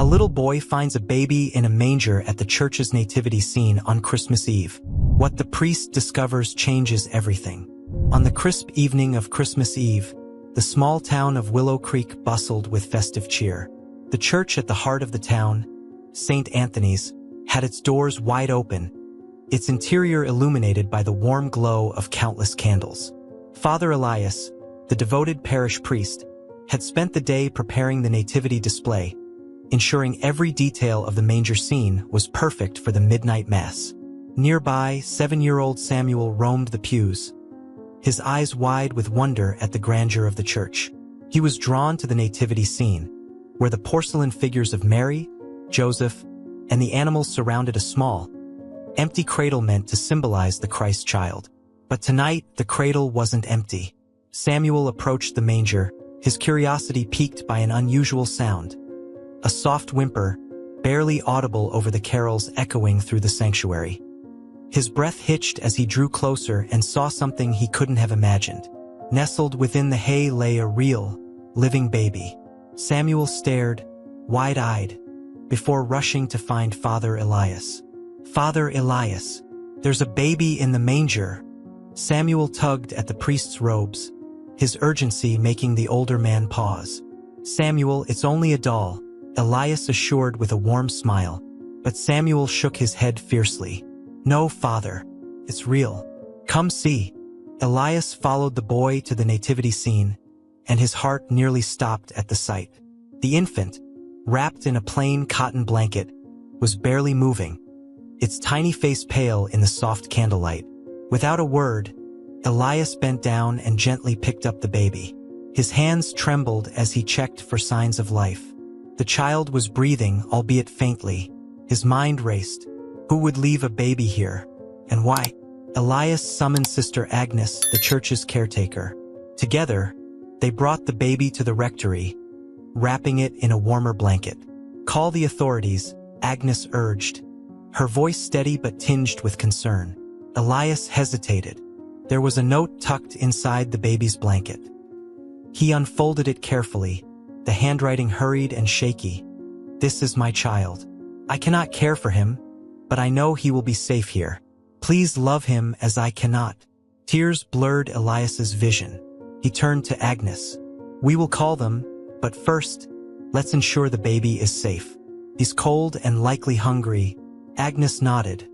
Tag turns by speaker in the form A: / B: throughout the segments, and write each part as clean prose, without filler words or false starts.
A: A little boy finds a baby in a manger at the church's nativity scene on Christmas Eve. What the priest discovers changes everything. On the crisp evening of Christmas Eve, the small town of Willow Creek bustled with festive cheer. The church at the heart of the town, St. Anthony's, had its doors wide open, its interior illuminated by the warm glow of countless candles. Father Elias, the devoted parish priest, had spent the day preparing the nativity display, ensuring every detail of the manger scene was perfect for the midnight mass. Nearby, 7-year-old Samuel roamed the pews, his eyes wide with wonder at the grandeur of the church. He was drawn to the nativity scene, where the porcelain figures of Mary, Joseph, and the animals surrounded a small, empty cradle meant to symbolize the Christ child. But tonight, the cradle wasn't empty. Samuel approached the manger, his curiosity piqued by an unusual sound. A soft whimper, barely audible over the carols echoing through the sanctuary. His breath hitched as he drew closer and saw something he couldn't have imagined. Nestled within the hay lay a real, living baby. Samuel stared, wide-eyed, before rushing to find Father Elias. "Father Elias, there's a baby in the manger." Samuel tugged at the priest's robes, his urgency making the older man pause. "Samuel, it's only a doll," Elias assured with a warm smile, but Samuel shook his head fiercely. "No, Father, it's real. Come see." Elias followed the boy to the nativity scene, and his heart nearly stopped at the sight. The infant, wrapped in a plain cotton blanket, was barely moving, its tiny face pale in the soft candlelight. Without a word, Elias bent down and gently picked up the baby. His hands trembled as he checked for signs of life. The child was breathing, albeit faintly. His mind raced. Who would leave a baby here? And why? Elias summoned Sister Agnes, the church's caretaker. Together, they brought the baby to the rectory, wrapping it in a warmer blanket. "Call the authorities," Agnes urged, her voice steady but tinged with concern. Elias hesitated. There was a note tucked inside the baby's blanket. He unfolded it carefully, the handwriting hurried and shaky. "This is my child. I cannot care for him, but I know he will be safe here. Please love him as I cannot." Tears blurred Elias's vision. He turned to Agnes. "We will call them, but first, let's ensure the baby is safe. He's cold and likely hungry." Agnes nodded,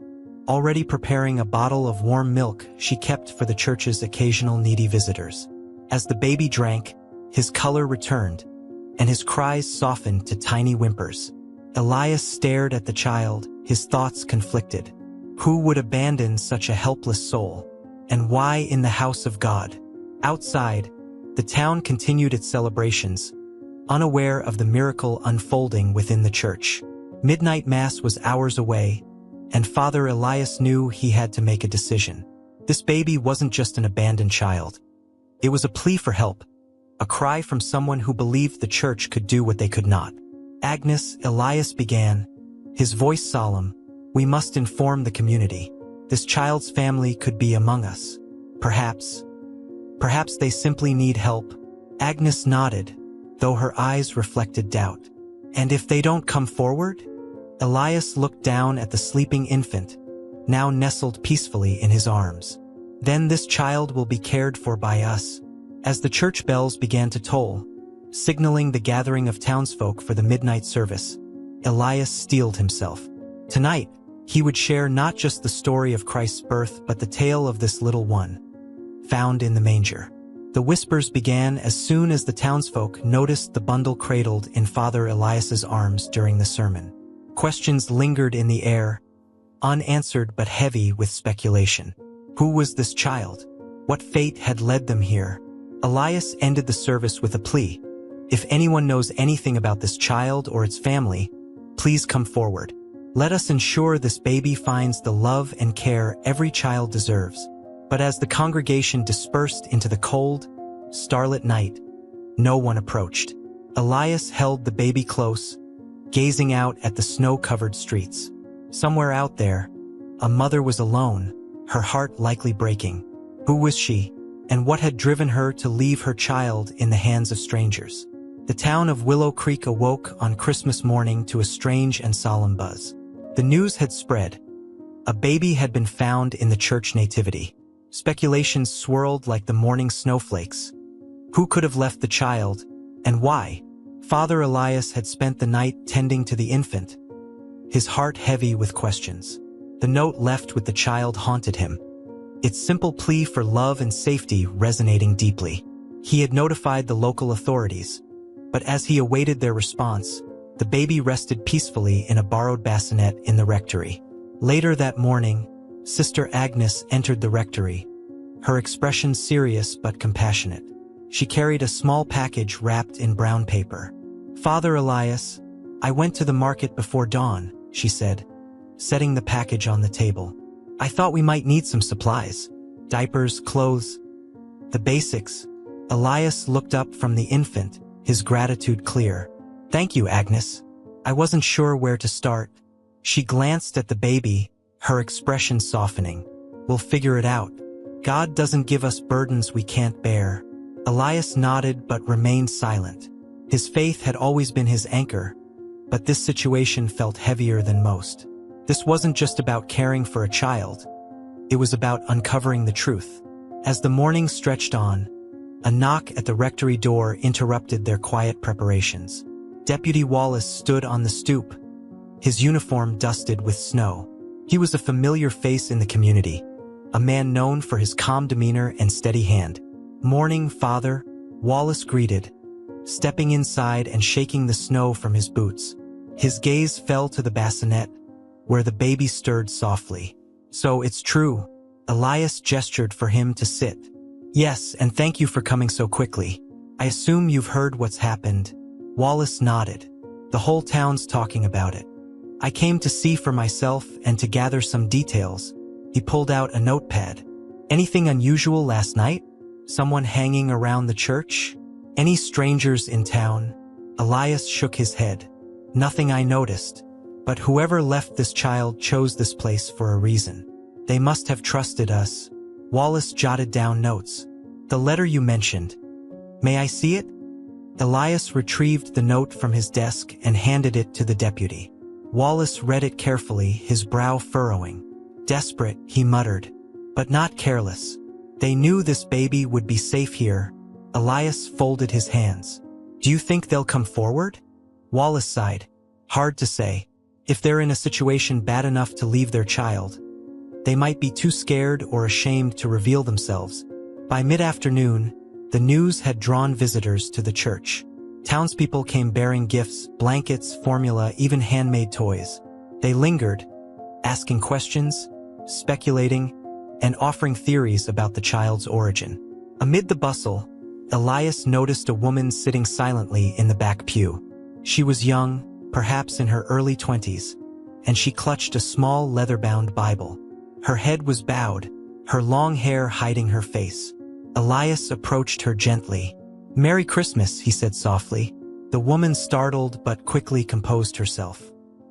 A: already preparing a bottle of warm milk she kept for the church's occasional needy visitors. As the baby drank, his color returned, and his cries softened to tiny whimpers. Elias stared at the child, his thoughts conflicted. Who would abandon such a helpless soul? And why in the house of God? Outside, the town continued its celebrations, unaware of the miracle unfolding within the church. Midnight Mass was hours away, and Father Elias knew he had to make a decision. This baby wasn't just an abandoned child. It was a plea for help, a cry from someone who believed the church could do what they could not. "Agnes," Elias began, his voice solemn, "we must inform the community. This child's family could be among us. Perhaps they simply need help." Agnes nodded, though her eyes reflected doubt. "And if they don't come forward?" Elias looked down at the sleeping infant, now nestled peacefully in his arms. "Then this child will be cared for by us." As the church bells began to toll, signaling the gathering of townsfolk for the midnight service, Elias steeled himself. Tonight, he would share not just the story of Christ's birth but the tale of this little one, found in the manger. The whispers began as soon as the townsfolk noticed the bundle cradled in Father Elias's arms during the sermon. Questions lingered in the air, unanswered but heavy with speculation. Who was this child? What fate had led them here? Elias ended the service with a plea. "If anyone knows anything about this child or its family, please come forward. Let us ensure this baby finds the love and care every child deserves." But as the congregation dispersed into the cold, starlit night, no one approached. Elias held the baby close, gazing out at the snow-covered streets. Somewhere out there, a mother was alone, her heart likely breaking. Who was she, and what had driven her to leave her child in the hands of strangers? The town of Willow Creek awoke on Christmas morning to a strange and solemn buzz. The news had spread. A baby had been found in the church nativity. Speculations swirled like the morning snowflakes. Who could have left the child, and why? Father Elias had spent the night tending to the infant, his heart heavy with questions. The note left with the child haunted him, its simple plea for love and safety resonating deeply. He had notified the local authorities, but as he awaited their response, the baby rested peacefully in a borrowed bassinet in the rectory. Later that morning, Sister Agnes entered the rectory, her expression serious but compassionate. She carried a small package wrapped in brown paper. "Father Elias, I went to the market before dawn," she said, setting the package on the table. "I thought we might need some supplies. Diapers, clothes, the basics." Elias looked up from the infant, his gratitude clear. "Thank you, Agnes. I wasn't sure where to start." She glanced at the baby, her expression softening. "We'll figure it out. God doesn't give us burdens we can't bear." Elias nodded but remained silent. His faith had always been his anchor, but this situation felt heavier than most. This wasn't just about caring for a child. It was about uncovering the truth. As the morning stretched on, a knock at the rectory door interrupted their quiet preparations. Deputy Wallace stood on the stoop, his uniform dusted with snow. He was a familiar face in the community, a man known for his calm demeanor and steady hand. "Morning, Father," Wallace greeted, stepping inside and shaking the snow from his boots. His gaze fell to the bassinet, where the baby stirred softly. "So it's true." Elias gestured for him to sit. "Yes, and thank you for coming so quickly. I assume you've heard what's happened." Wallace nodded. "The whole town's talking about it. I came to see for myself and to gather some details." He pulled out a notepad. "Anything unusual last night? Someone hanging around the church? Any strangers in town?" Elias shook his head. "Nothing I noticed. But whoever left this child chose this place for a reason. They must have trusted us." Wallace jotted down notes. "The letter you mentioned. May I see it?" Elias retrieved the note from his desk and handed it to the deputy. Wallace read it carefully, his brow furrowing. "Desperate," he muttered, "but not careless. They knew this baby would be safe here." Elias folded his hands. "Do you think they'll come forward?" Wallace sighed. "Hard to say. If they're in a situation bad enough to leave their child, they might be too scared or ashamed to reveal themselves." By mid-afternoon, the news had drawn visitors to the church. Townspeople came bearing gifts, blankets, formula, even handmade toys. They lingered, asking questions, speculating, and offering theories about the child's origin. Amid the bustle, Elias noticed a woman sitting silently in the back pew. She was young, perhaps in her early 20s, and she clutched a small leather-bound Bible. Her head was bowed, her long hair hiding her face. Elias approached her gently. "Merry Christmas," he said softly. The woman startled but quickly composed herself.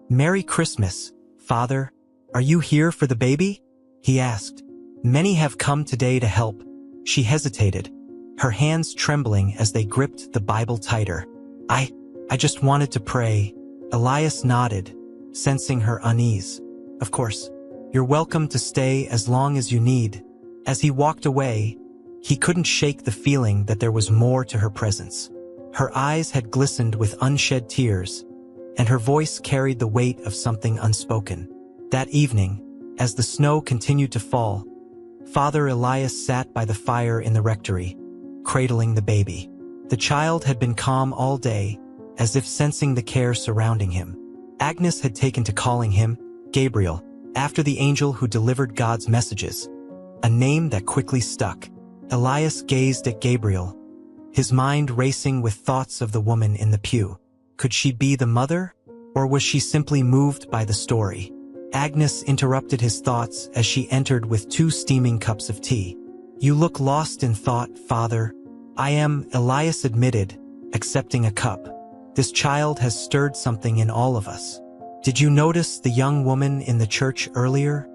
A: "Merry Christmas, Father. Are you here for the baby?" he asked. "Many have come today to help." She hesitated, her hands trembling as they gripped the Bible tighter. I just wanted to pray." Elias nodded, sensing her unease. "Of course. You're welcome to stay as long as you need." As he walked away, he couldn't shake the feeling that there was more to her presence. Her eyes had glistened with unshed tears, and her voice carried the weight of something unspoken. That evening, as the snow continued to fall, Father Elias sat by the fire in the rectory, cradling the baby. The child had been calm all day, as if sensing the care surrounding him. Agnes had taken to calling him Gabriel, after the angel who delivered God's messages, a name that quickly stuck. Elias gazed at Gabriel, his mind racing with thoughts of the woman in the pew. Could she be the mother, or was she simply moved by the story? Agnes interrupted his thoughts as she entered with 2 steaming cups of tea. "You look lost in thought, Father." "I am," Elias admitted, accepting a cup. "This child has stirred something in all of us." "Did you notice the young woman in the church earlier?"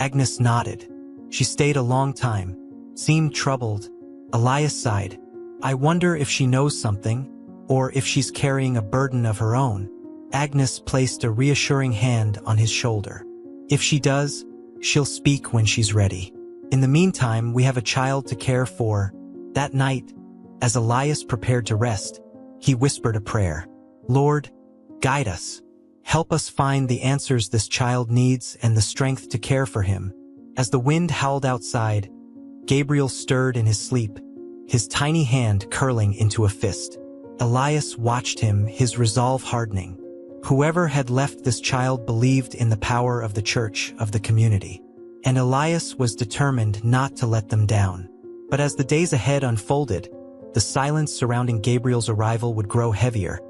A: Agnes nodded. "She stayed a long time, seemed troubled." Elias sighed. "I wonder if she knows something." or if she's carrying a burden of her own. Agnes placed a reassuring hand on his shoulder. If she does, she'll speak when she's ready. In the meantime, we have a child to care for. That night, as Elias prepared to rest, he whispered a prayer. Lord, guide us. Help us find the answers this child needs and the strength to care for him. As the wind howled outside, Gabriel stirred in his sleep, his tiny hand curling into a fist. Elias watched him, his resolve hardening. Whoever had left this child believed in the power of the church, of the community. And Elias was determined not to let them down. But as the days ahead unfolded, the silence surrounding Gabriel's arrival would grow heavier,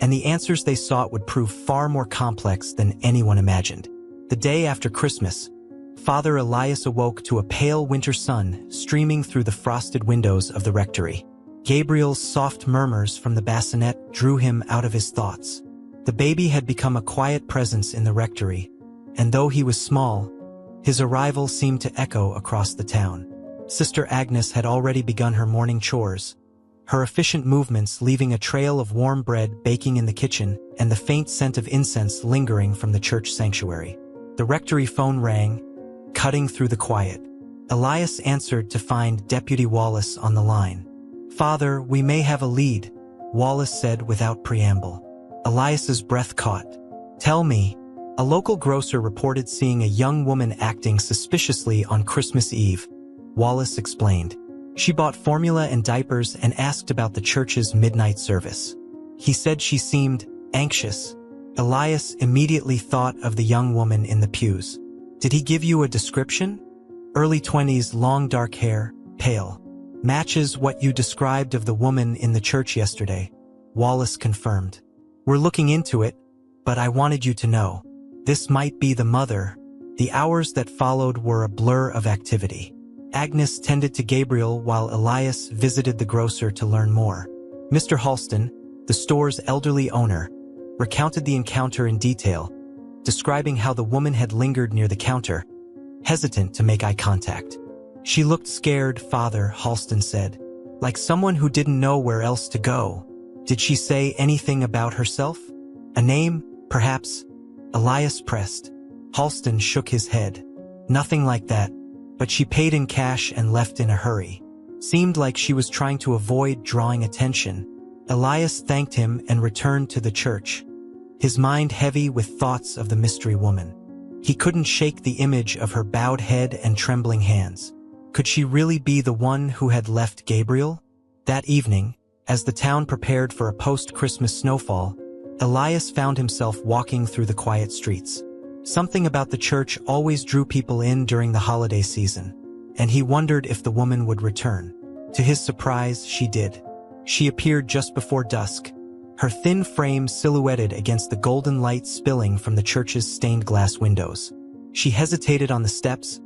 A: and the answers they sought would prove far more complex than anyone imagined. The day after Christmas, Father Elias awoke to a pale winter sun streaming through the frosted windows of the rectory. Gabriel's soft murmurs from the bassinet drew him out of his thoughts. The baby had become a quiet presence in the rectory, and though he was small, his arrival seemed to echo across the town. Sister Agnes had already begun her morning chores, her efficient movements leaving a trail of warm bread baking in the kitchen and the faint scent of incense lingering from the church sanctuary. The rectory phone rang, cutting through the quiet. Elias answered to find Deputy Wallace on the line. "Father, we may have a lead," Wallace said without preamble. Elias's breath caught. "Tell me." A local grocer reported seeing a young woman acting suspiciously on Christmas Eve, Wallace explained. She bought formula and diapers and asked about the church's midnight service. He said she seemed anxious. Elias immediately thought of the young woman in the pews. "Did he give you a description?" "Early 20s, long dark hair, pale. Matches what you described of the woman in the church yesterday," Wallace confirmed. "We're looking into it, but I wanted you to know. This might be the mother." The hours that followed were a blur of activity. Agnes tended to Gabriel while Elias visited the grocer to learn more. Mr. Halston, the store's elderly owner, recounted the encounter in detail, describing how the woman had lingered near the counter, hesitant to make eye contact. "She looked scared," Father Halston said, "like someone who didn't know where else to go." "Did she say anything about herself? A name, perhaps?" Elias pressed. Halston shook his head. "Nothing like that, but she paid in cash and left in a hurry. Seemed like she was trying to avoid drawing attention." Elias thanked him and returned to the church, his mind heavy with thoughts of the mystery woman. He couldn't shake the image of her bowed head and trembling hands. Could she really be the one who had left Gabriel? That evening, as the town prepared for a post-Christmas snowfall, Elias found himself walking through the quiet streets. Something about the church always drew people in during the holiday season, and he wondered if the woman would return. To his surprise, she did. She appeared just before dusk, her thin frame silhouetted against the golden light spilling from the church's stained glass windows. She hesitated on the steps,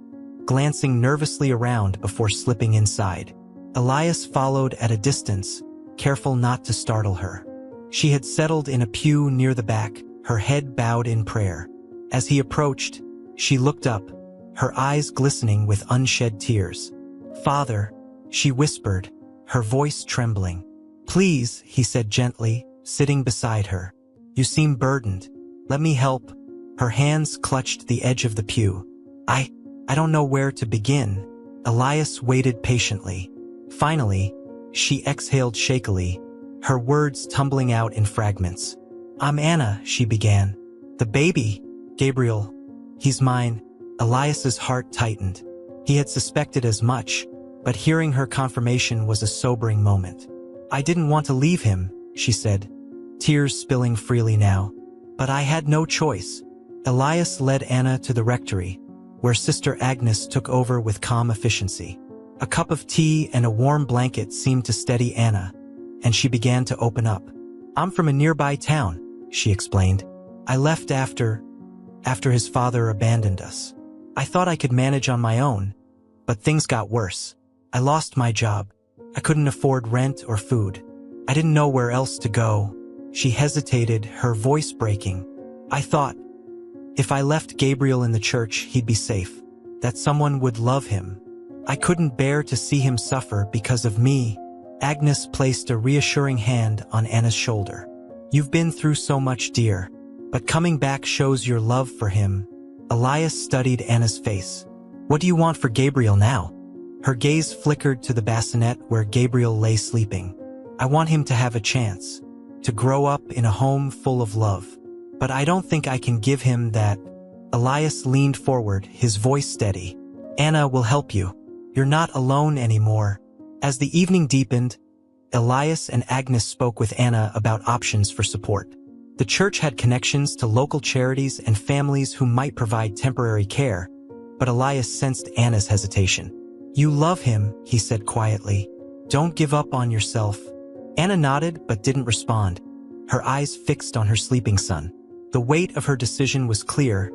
A: glancing nervously around before slipping inside. Elias followed at a distance, careful not to startle her. She had settled in a pew near the back, her head bowed in prayer. As he approached, she looked up, her eyes glistening with unshed tears. "Father," she whispered, her voice trembling. "Please," he said gently, sitting beside her. "You seem burdened. Let me help." Her hands clutched the edge of the pew. I don't know where to begin." Elias waited patiently. Finally, she exhaled shakily, her words tumbling out in fragments. "I'm Anna," she began. "The baby, Gabriel. He's mine." Elias's heart tightened. He had suspected as much, but hearing her confirmation was a sobering moment. "I didn't want to leave him," she said, tears spilling freely now. "But I had no choice." Elias led Anna to the rectory, where Sister Agnes took over with calm efficiency. A cup of tea and a warm blanket seemed to steady Anna, and she began to open up. "I'm from a nearby town," she explained. "I left after his father abandoned us. I thought I could manage on my own, but things got worse. I lost my job. I couldn't afford rent or food. I didn't know where else to go." She hesitated, her voice breaking. "I thought, if I left Gabriel in the church, he'd be safe, that someone would love him. I couldn't bear to see him suffer because of me." Agnes placed a reassuring hand on Anna's shoulder. You've been through so much, dear, but coming back shows your love for him. Elias studied Anna's face. What do you want for Gabriel now? Her gaze flickered to the bassinet where Gabriel lay sleeping. I want him to have a chance, to grow up in a home full of love. But I don't think I can give him that. Elias leaned forward, his voice steady. Anna will help you. You're not alone anymore. As the evening deepened, Elias and Agnes spoke with Anna about options for support. The church had connections to local charities and families who might provide temporary care, but Elias sensed Anna's hesitation. You love him, he said quietly. Don't give up on yourself. Anna nodded but didn't respond, her eyes fixed on her sleeping son. The weight of her decision was clear,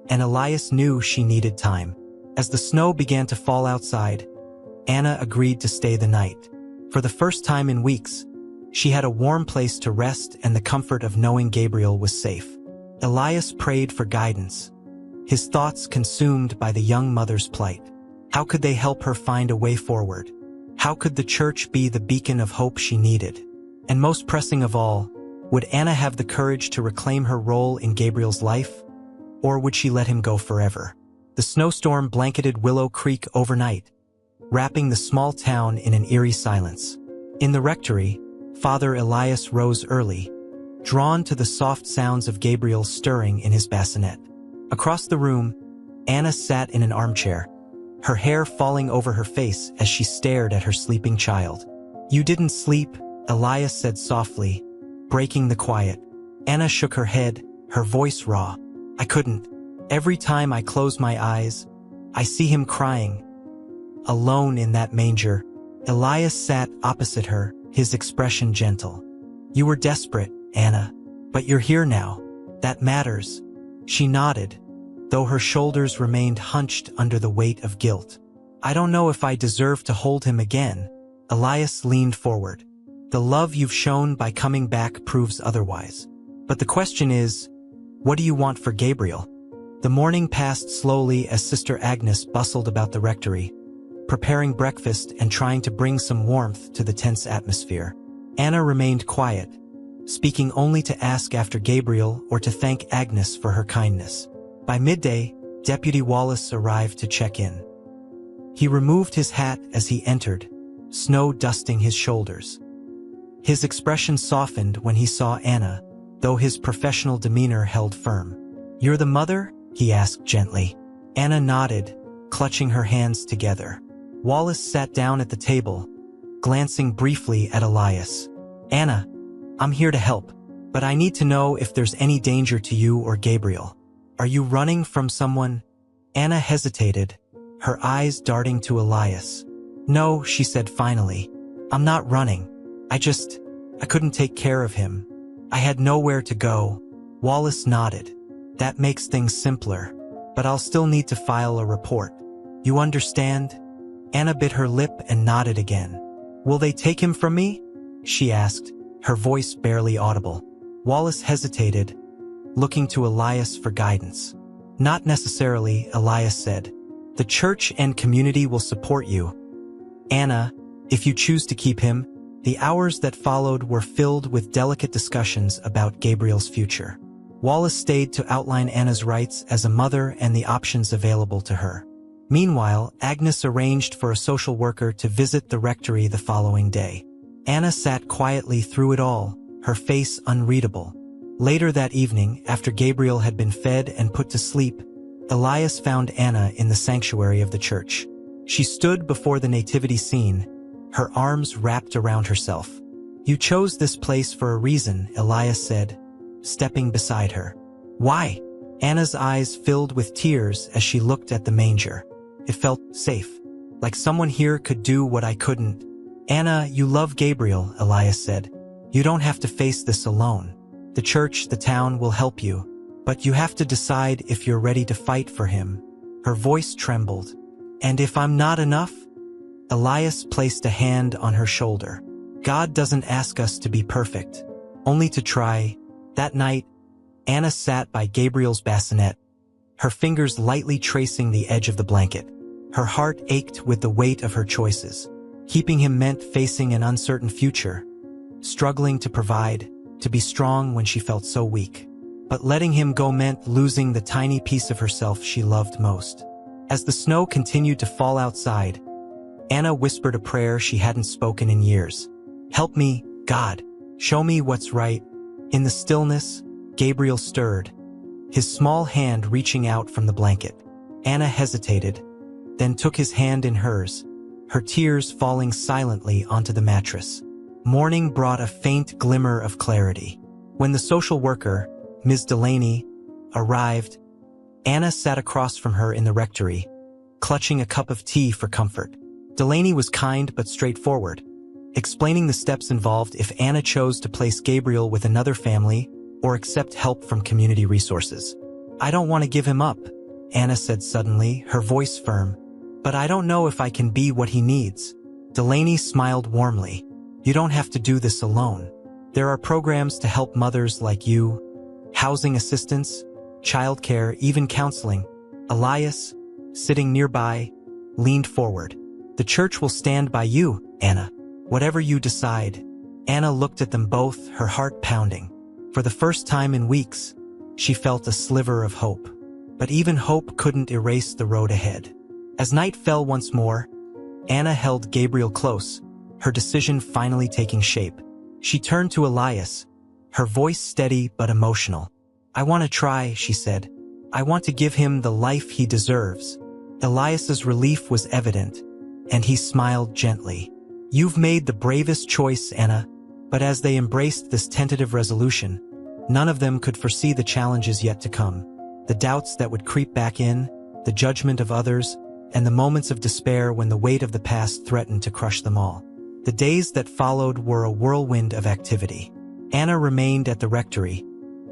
A: and Elias knew she needed time. As the snow began to fall outside, Anna agreed to stay the night. For the first time in weeks, she had a warm place to rest and the comfort of knowing Gabriel was safe. Elias prayed for guidance, his thoughts consumed by the young mother's plight. How could they help her find a way forward? How could the church be the beacon of hope she needed? And most pressing of all, would Anna have the courage to reclaim her role in Gabriel's life? Or would she let him go forever? The snowstorm blanketed Willow Creek overnight, wrapping the small town in an eerie silence. In the rectory, Father Elias rose early, drawn to the soft sounds of Gabriel stirring in his bassinet. Across the room, Anna sat in an armchair, her hair falling over her face as she stared at her sleeping child. You didn't sleep, Elias said softly, breaking the quiet. Anna shook her head, her voice raw. I couldn't. Every time I close my eyes, I see him crying. Alone in that manger, Elias sat opposite her, his expression gentle. You were desperate, Anna, but you're here now. That matters. She nodded, though her shoulders remained hunched under the weight of guilt. I don't know if I deserve to hold him again. Elias leaned forward. The love you've shown by coming back proves otherwise. But the question is, what do you want for Gabriel? The morning passed slowly as Sister Agnes bustled about the rectory, preparing breakfast and trying to bring some warmth to the tense atmosphere. Anna remained quiet, speaking only to ask after Gabriel or to thank Agnes for her kindness. By midday, Deputy Wallace arrived to check in. He removed his hat as he entered, snow dusting his shoulders. His expression softened when he saw Anna, though his professional demeanor held firm. You're the mother? He asked gently. Anna nodded, clutching her hands together. Wallace sat down at the table, glancing briefly at Elias. Anna, I'm here to help, but I need to know if there's any danger to you or Gabriel. Are you running from someone? Anna hesitated, her eyes darting to Elias. No, she said finally. I'm not running. I couldn't take care of him. I had nowhere to go. Wallace nodded. That makes things simpler, but I'll still need to file a report. You understand? Anna bit her lip and nodded again. Will they take him from me? She asked, her voice barely audible. Wallace hesitated, looking to Elias for guidance. Not necessarily, Elias said. The church and community will support you. Anna, if you choose to keep him. The hours that followed were filled with delicate discussions about Gabriel's future. Wallace stayed to outline Anna's rights as a mother and the options available to her. Meanwhile, Agnes arranged for a social worker to visit the rectory the following day. Anna sat quietly through it all, her face unreadable. Later that evening, after Gabriel had been fed and put to sleep, Elias found Anna in the sanctuary of the church. She stood before the nativity scene, her arms wrapped around herself. You chose this place for a reason, Elias said, stepping beside her. Why? Anna's eyes filled with tears as she looked at the manger. It felt safe, like someone here could do what I couldn't. Anna, you love Gabriel, Elias said. You don't have to face this alone. The church, the town will help you, but you have to decide if you're ready to fight for him. Her voice trembled. And if I'm not enough? Elias placed a hand on her shoulder. God doesn't ask us to be perfect, only to try. That night, Anna sat by Gabriel's bassinet, her fingers lightly tracing the edge of the blanket. Her heart ached with the weight of her choices. Keeping him meant facing an uncertain future, struggling to provide, to be strong when she felt so weak. But letting him go meant losing the tiny piece of herself she loved most. As the snow continued to fall outside, Anna whispered a prayer she hadn't spoken in years. "Help me, God. Show me what's right." In the stillness, Gabriel stirred, his small hand reaching out from the blanket. Anna hesitated, then took his hand in hers, her tears falling silently onto the mattress. Morning brought a faint glimmer of clarity. When the social worker, Ms. Delaney, arrived, Anna sat across from her in the rectory, clutching a cup of tea for comfort. Delaney was kind but straightforward, explaining the steps involved if Anna chose to place Gabriel with another family or accept help from community resources. "I don't want to give him up," Anna said suddenly, her voice firm. "But I don't know if I can be what he needs." Delaney smiled warmly. "You don't have to do this alone. There are programs to help mothers like you, housing assistance, childcare, even counseling." Elias, sitting nearby, leaned forward. "The church will stand by you, Anna. Whatever you decide." Anna looked at them both, her heart pounding. For the first time in weeks, she felt a sliver of hope. But even hope couldn't erase the road ahead. As night fell once more, Anna held Gabriel close, her decision finally taking shape. She turned to Elias, her voice steady but emotional. "I want to try," she said. "I want to give him the life he deserves." Elias's relief was evident, and he smiled gently. "You've made the bravest choice, Anna." But as they embraced this tentative resolution, none of them could foresee the challenges yet to come. The doubts that would creep back in, the judgment of others, and the moments of despair when the weight of the past threatened to crush them all. The days that followed were a whirlwind of activity. Anna remained at the rectory,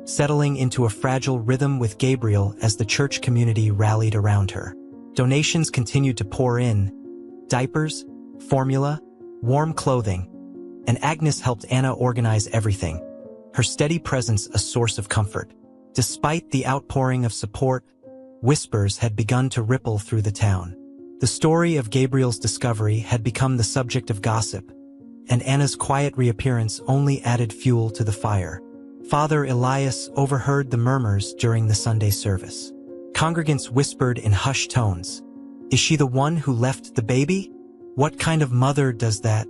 A: settling into a fragile rhythm with Gabriel as the church community rallied around her. Donations continued to pour in: diapers, formula, warm clothing, and Agnes helped Anna organize everything, her steady presence a source of comfort. Despite the outpouring of support, whispers had begun to ripple through the town. The story of Gabriel's discovery had become the subject of gossip, and Anna's quiet reappearance only added fuel to the fire. Father Elias overheard the murmurs during the Sunday service. Congregants whispered in hushed tones, "Is she the one who left the baby? What kind of mother does that?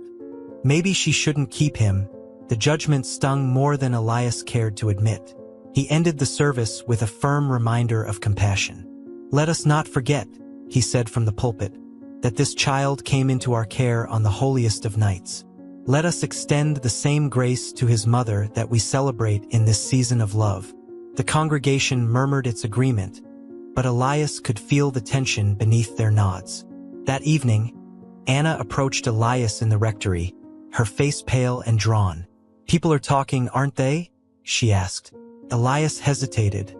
A: Maybe she shouldn't keep him." The judgment stung more than Elias cared to admit. He ended the service with a firm reminder of compassion. "Let us not forget," he said from the pulpit, "that this child came into our care on the holiest of nights. Let us extend the same grace to his mother that we celebrate in this season of love." The congregation murmured its agreement, but Elias could feel the tension beneath their nods. That evening, Anna approached Elias in the rectory, her face pale and drawn. "People are talking, aren't they?" she asked. Elias hesitated,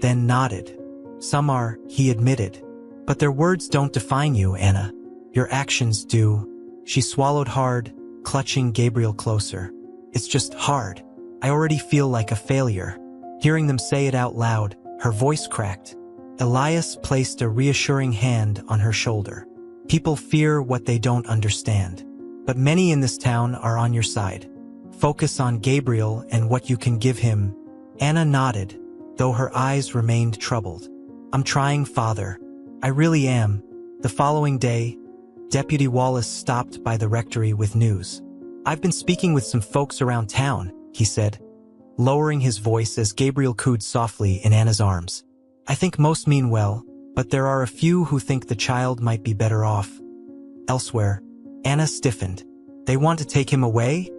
A: then nodded. "Some are," he admitted. "But their words don't define you, Anna. Your actions do." She swallowed hard, clutching Gabriel closer. "It's just hard. I already feel like a failure." Hearing them say it out loud, her voice cracked. Elias placed a reassuring hand on her shoulder. "People fear what they don't understand. But many in this town are on your side. Focus on Gabriel and what you can give him." Anna nodded, though her eyes remained troubled. "I'm trying, Father. I really am." The following day, Deputy Wallace stopped by the rectory with news. "I've been speaking with some folks around town," he said, lowering his voice as Gabriel cooed softly in Anna's arms. "I think most mean well, but there are a few who think the child might be better off elsewhere." Anna stiffened. "They want to take him away?"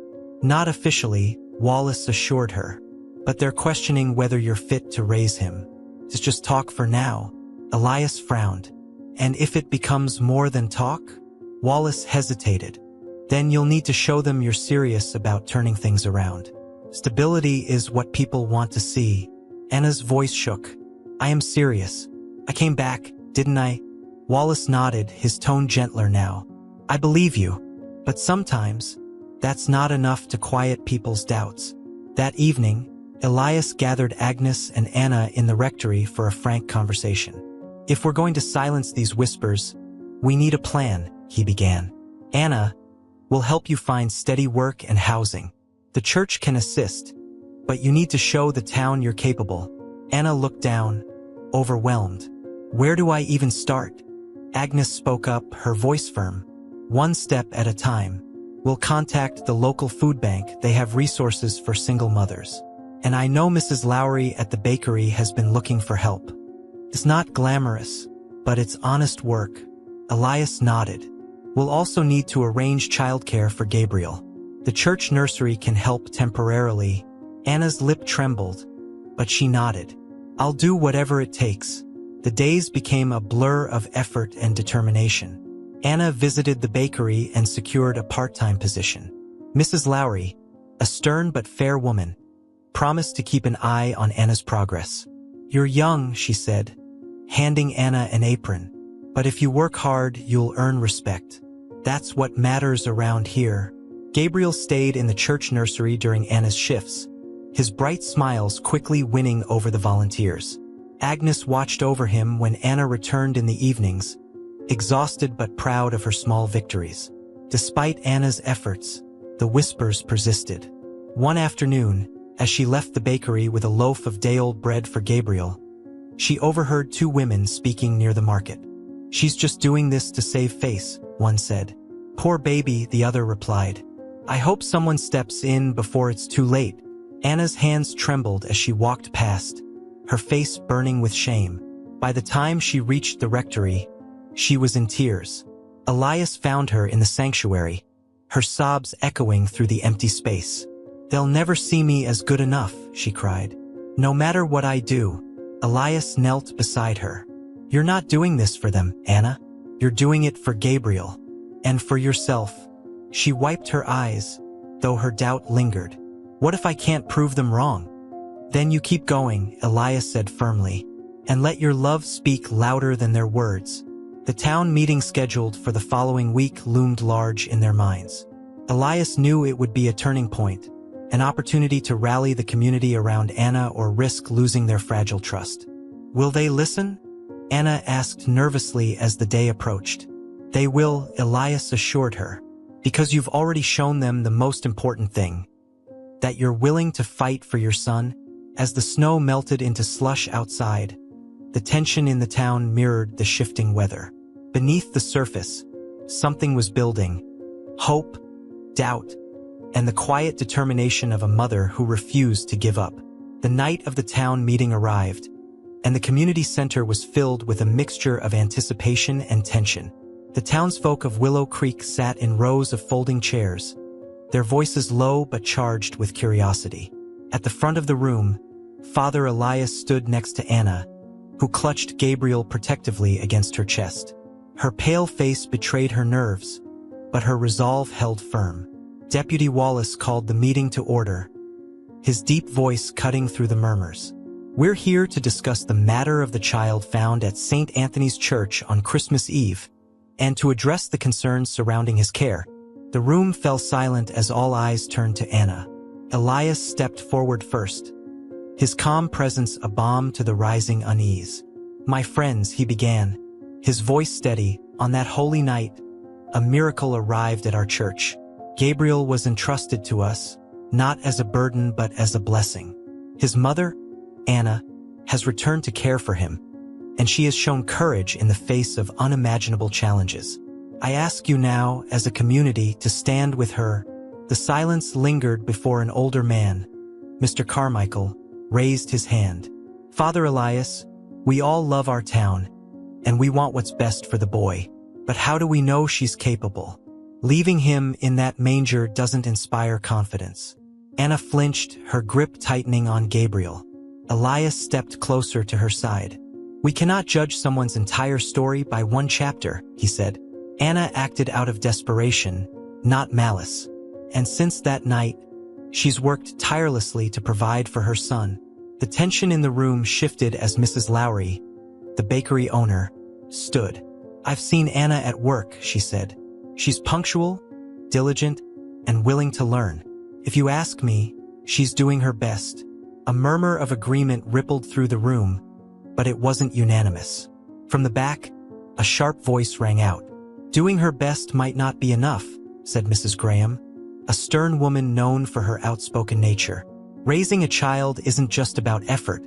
A: "Not officially," Wallace assured her. "But they're questioning whether you're fit to raise him. It's just talk for now." Elias frowned. "And if it becomes more than talk?" Wallace hesitated. "Then you'll need to show them you're serious about turning things around. Stability is what people want to see." Anna's voice shook. "I am serious. I came back, didn't I?" Wallace nodded, his tone gentler now. "I believe you. But sometimes, that's not enough to quiet people's doubts." That evening, Elias gathered Agnes and Anna in the rectory for a frank conversation. "If we're going to silence these whispers, we need a plan," he began. Anna, We'll help you find steady work and housing. The church can assist, but you need to show the town you're capable." Anna looked down, overwhelmed. "Where do I even start?" Agnes spoke up, her voice firm. "One step at a time. We'll contact the local food bank. They have resources for single mothers. And I know Mrs. Lowry at the bakery has been looking for help. It's not glamorous, but it's honest work." Elias nodded. "We'll also need to arrange childcare for Gabriel. The church nursery can help temporarily." Anna's lip trembled, but she nodded. "I'll do whatever it takes." The days became a blur of effort and determination. Anna visited the bakery and secured a part-time position. Mrs. Lowry, a stern but fair woman, promised to keep an eye on Anna's progress. "You're young," she said, handing Anna an apron. "But if you work hard, you'll earn respect. That's what matters around here." Gabriel stayed in the church nursery during Anna's shifts, his bright smiles quickly winning over the volunteers. Agnes watched over him when Anna returned in the evenings, exhausted but proud of her small victories. Despite Anna's efforts, the whispers persisted. One afternoon, as she left the bakery with a loaf of day-old bread for Gabriel, she overheard two women speaking near the market. "She's just doing this to save face," one said. "Poor baby," the other replied. "I hope someone steps in before it's too late." Anna's hands trembled as she walked past, her face burning with shame. By the time she reached the rectory, she was in tears. Elias found her in the sanctuary, her sobs echoing through the empty space. "They'll never see me as good enough," she cried. "No matter what I do." Elias knelt beside her. "You're not doing this for them, Anna. You're doing it for Gabriel. And for yourself." She wiped her eyes, though her doubt lingered. "What if I can't prove them wrong?" "Then you keep going," Elias said firmly, "and let your love speak louder than their words." The town meeting scheduled for the following week loomed large in their minds. Elias knew it would be a turning point, an opportunity to rally the community around Anna or risk losing their fragile trust. "Will they listen?" Anna asked nervously as the day approached. "They will," Elias assured her, "because you've already shown them the most important thing, that you're willing to fight for your son." As the snow melted into slush outside, the tension in the town mirrored the shifting weather. Beneath the surface, something was building: hope, doubt, and the quiet determination of a mother who refused to give up. The night of the town meeting arrived, and the community center was filled with a mixture of anticipation and tension. The townsfolk of Willow Creek sat in rows of folding chairs, their voices low but charged with curiosity. At the front of the room, Father Elias stood next to Anna, who clutched Gabriel protectively against her chest. Her pale face betrayed her nerves, but her resolve held firm. Deputy Wallace called the meeting to order, his deep voice cutting through the murmurs. "We're here to discuss the matter of the child found at St. Anthony's Church on Christmas Eve, and to address the concerns surrounding his care." The room fell silent as all eyes turned to Anna. Elias stepped forward first, his calm presence a balm to the rising unease. "My friends," he began, his voice steady, "on that holy night, a miracle arrived at our church. Gabriel was entrusted to us, not as a burden but as a blessing. His mother, Anna, has returned to care for him, and she has shown courage in the face of unimaginable challenges. I ask you now, as a community, to stand with her." The silence lingered before an older man, Mr. Carmichael, raised his hand. "Father Elias, we all love our town, and we want what's best for the boy. But how do we know she's capable? Leaving him in that manger doesn't inspire confidence." Anna flinched, her grip tightening on Gabriel. Elias stepped closer to her side. "We cannot judge someone's entire story by one chapter," he said. Anna acted out of desperation, not malice. And since that night, she's worked tirelessly to provide for her son. The tension in the room shifted as Mrs. Lowry, the bakery owner, stood. "I've seen Anna at work," she said. "She's punctual, diligent, and willing to learn. If you ask me, she's doing her best." A murmur of agreement rippled through the room, but it wasn't unanimous. From the back, a sharp voice rang out. "Doing her best might not be enough. said Mrs. Graham, a stern woman known for her outspoken nature. Raising a child isn't just about effort,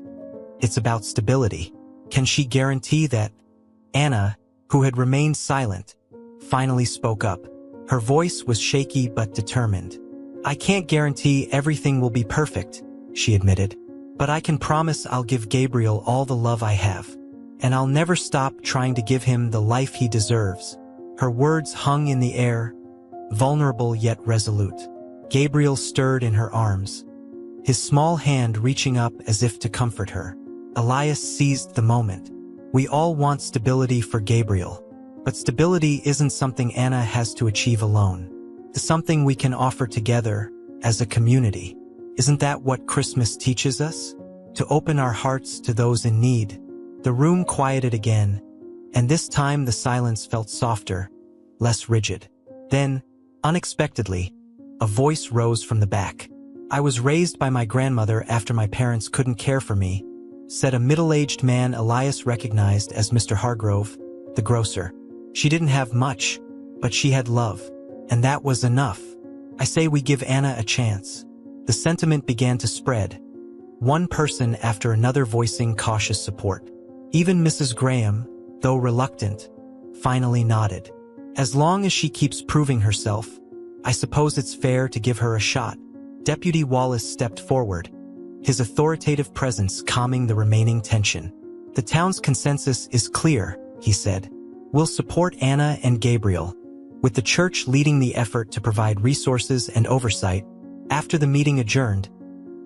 A: it's about stability. Can she guarantee that? Anna, who had remained silent, finally spoke up. Her voice was shaky but determined. I can't guarantee everything will be perfect, she admitted, but I can promise I'll give Gabriel all the love I have, and I'll never stop trying to give him the life he deserves. Her words hung in the air, vulnerable yet resolute. Gabriel stirred in her arms, his small hand reaching up as if to comfort her. Elias seized the moment. We all want stability for Gabriel, but stability isn't something Anna has to achieve alone. It's something we can offer together, as a community. Isn't that what Christmas teaches us? To open our hearts to those in need. The room quieted again, and this time the silence felt softer, less rigid. Then, unexpectedly, a voice rose from the back. I was raised by my grandmother after my parents couldn't care for me, said a middle-aged man Elias recognized as Mr. Hargrove, the grocer. She didn't have much, but she had love, and that was enough. I say we give Anna a chance. The sentiment began to spread, one person after another voicing cautious support. Even Mrs. Graham, though reluctant, finally nodded. As long as she keeps proving herself, I suppose it's fair to give her a shot. Deputy Wallace stepped forward, his authoritative presence calming the remaining tension. The town's consensus is clear, he said. We'll support Anna and Gabriel, with the church leading the effort to provide resources and oversight. After the meeting adjourned,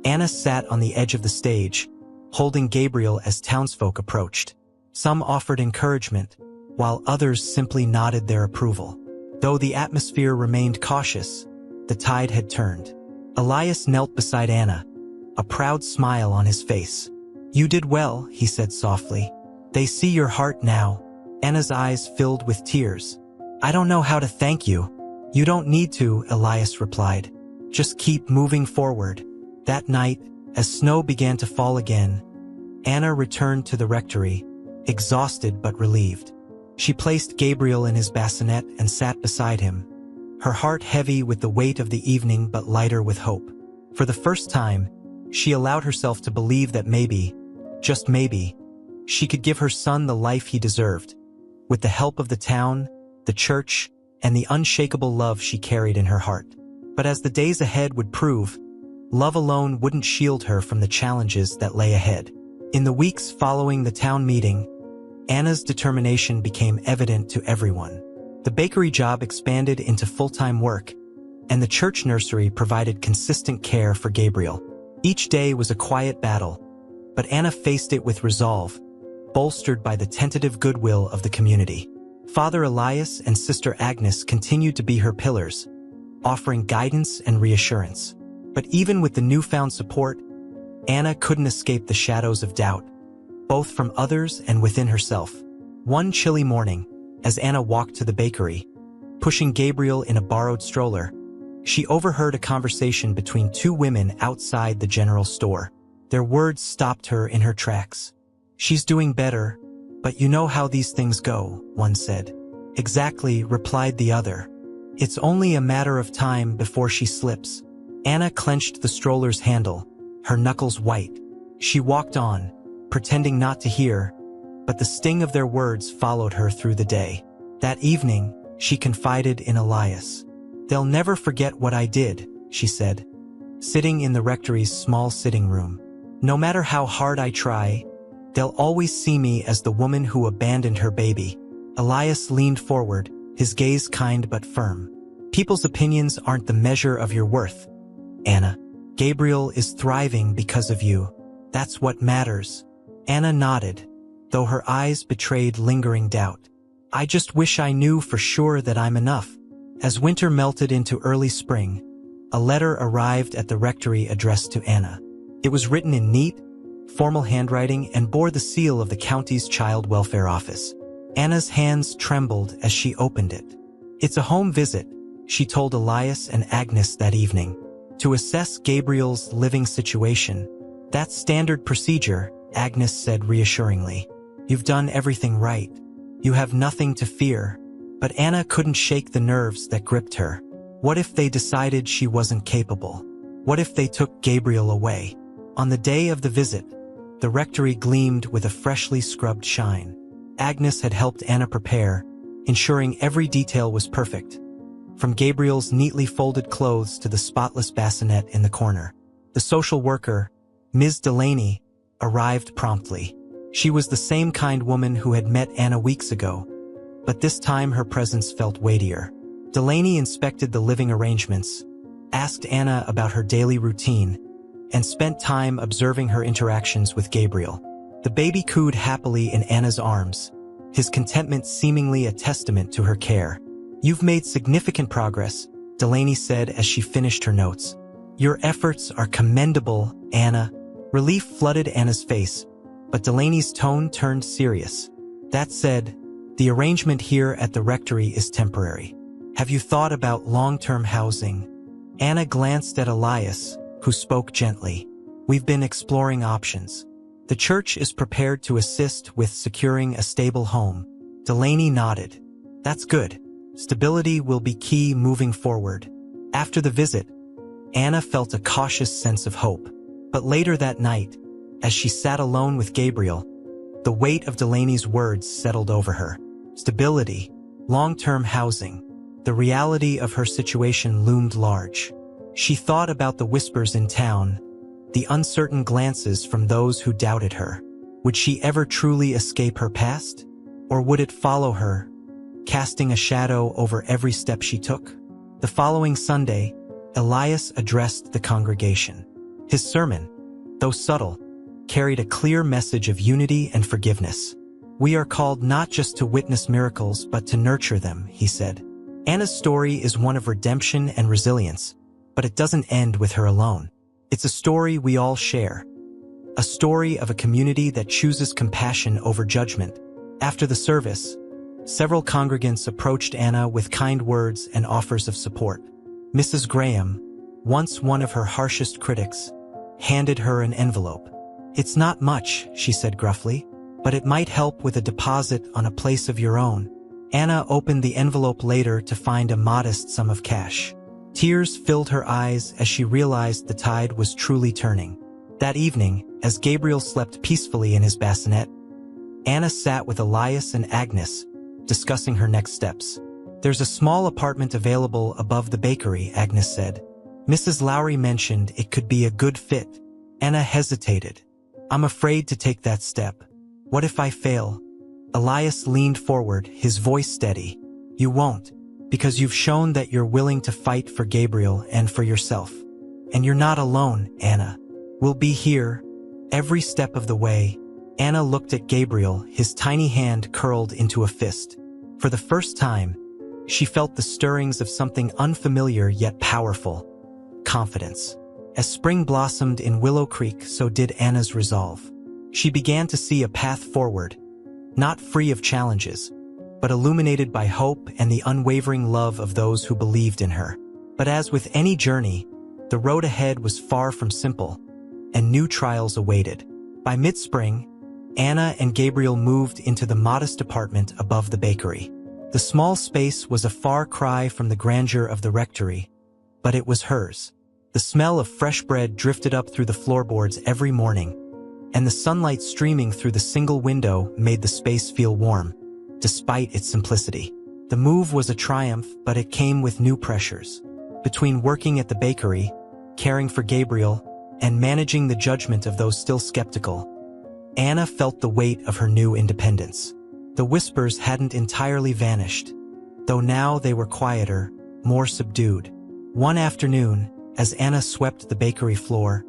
A: Anna sat on the edge of the stage, holding Gabriel as townsfolk approached. Some offered encouragement, while others simply nodded their approval. Though the atmosphere remained cautious, the tide had turned. Elias knelt beside Anna, a proud smile on his face. You did well, he said softly. They see your heart now. Anna's eyes filled with tears. I don't know how to thank you. You don't need to, Elias replied. Just keep moving forward. That night, as snow began to fall again, Anna returned to the rectory, exhausted but relieved. She placed Gabriel in his bassinet and sat beside him, her heart heavy with the weight of the evening but lighter with hope. For the first time, she allowed herself to believe that maybe, just maybe, she could give her son the life he deserved, with the help of the town, the church, and the unshakable love she carried in her heart. But as the days ahead would prove, love alone wouldn't shield her from the challenges that lay ahead. In the weeks following the town meeting, Anna's determination became evident to everyone. The bakery job expanded into full-time work, and the church nursery provided consistent care for Gabriel. Each day was a quiet battle, but Anna faced it with resolve, bolstered by the tentative goodwill of the community. Father Elias and Sister Agnes continued to be her pillars, offering guidance and reassurance. But even with the newfound support, Anna couldn't escape the shadows of doubt, both from others and within herself. One chilly morning, as Anna walked to the bakery, pushing Gabriel in a borrowed stroller, she overheard a conversation between two women outside the general store. Their words stopped her in her tracks. She's doing better, but you know how these things go, one said. Exactly, replied the other. It's only a matter of time before she slips. Anna clenched the stroller's handle, her knuckles white. She walked on, pretending not to hear, but the sting of their words followed her through the day. That evening, she confided in Elias. They'll never forget what I did, she said, sitting in the rectory's small sitting room. No matter how hard I try, they'll always see me as the woman who abandoned her baby. Elias leaned forward, his gaze kind but firm. People's opinions aren't the measure of your worth, Anna. Gabriel is thriving because of you. That's what matters. Anna nodded, though her eyes betrayed lingering doubt. I just wish I knew for sure that I'm enough. As winter melted into early spring, a letter arrived at the rectory addressed to Anna. It was written in neat, formal handwriting and bore the seal of the county's child welfare office. Anna's hands trembled as she opened it. It's a home visit, she told Elias and Agnes that evening, to assess Gabriel's living situation. That's standard procedure, Agnes said reassuringly. You've done everything right. You have nothing to fear. But Anna couldn't shake the nerves that gripped her. What if they decided she wasn't capable? What if they took Gabriel away? On the day of the visit, the rectory gleamed with a freshly scrubbed shine. Agnes had helped Anna prepare, ensuring every detail was perfect, from Gabriel's neatly folded clothes to the spotless bassinet in the corner. The social worker, Ms. Delaney, arrived promptly. She was the same kind woman who had met Anna weeks ago, but this time her presence felt weightier. Delaney inspected the living arrangements, asked Anna about her daily routine, and spent time observing her interactions with Gabriel. The baby cooed happily in Anna's arms, his contentment seemingly a testament to her care. "You've made significant progress," Delaney said as she finished her notes. "Your efforts are commendable, Anna." Relief flooded Anna's face, but Delaney's tone turned serious. "That said, the arrangement here at the rectory is temporary. Have you thought about long-term housing?" Anna glanced at Elias, who spoke gently. "We've been exploring options. The church is prepared to assist with securing a stable home." Delaney nodded. "That's good. Stability will be key moving forward." After the visit, Anna felt a cautious sense of hope. But later that night, as she sat alone with Gabriel, the weight of Delaney's words settled over her. Stability, long-term housing. The reality of her situation loomed large. She thought about the whispers in town, the uncertain glances from those who doubted her. Would she ever truly escape her past? Or would it follow her, casting a shadow over every step she took? The following Sunday, Elias addressed the congregation. His sermon, though subtle, carried a clear message of unity and forgiveness. "We are called not just to witness miracles but to nurture them," he said. Anna's story is one of redemption and resilience, but it doesn't end with her alone. It's a story we all share. A story of a community that chooses compassion over judgment. After the service, several congregants approached Anna with kind words and offers of support. Mrs. Graham, once one of her harshest critics, handed her an envelope. "It's not much," she said gruffly, "but it might help with a deposit on a place of your own." Anna opened the envelope later to find a modest sum of cash. Tears filled her eyes as she realized the tide was truly turning. That evening, as Gabriel slept peacefully in his bassinet, Anna sat with Elias and Agnes, discussing her next steps. "There's a small apartment available above the bakery," Agnes said. "Mrs. Lowry mentioned it could be a good fit." Anna hesitated. "I'm afraid to take that step. What if I fail?" Elias leaned forward, his voice steady. "You won't, because you've shown that you're willing to fight for Gabriel and for yourself. And you're not alone, Anna. We'll be here, every step of the way." Anna looked at Gabriel, his tiny hand curled into a fist. For the first time, she felt the stirrings of something unfamiliar yet powerful. Confidence. As spring blossomed in Willow Creek, so did Anna's resolve. She began to see a path forward, not free of challenges, but illuminated by hope and the unwavering love of those who believed in her. But as with any journey, the road ahead was far from simple, and new trials awaited. By mid-spring, Anna and Gabriel moved into the modest apartment above the bakery. The small space was a far cry from the grandeur of the rectory, but it was hers. The smell of fresh bread drifted up through the floorboards every morning, and the sunlight streaming through the single window made the space feel warm, despite its simplicity. The move was a triumph, but it came with new pressures. Between working at the bakery, caring for Gabriel, and managing the judgment of those still skeptical, Anna felt the weight of her new independence. The whispers hadn't entirely vanished, though now they were quieter, more subdued. One afternoon, as Anna swept the bakery floor,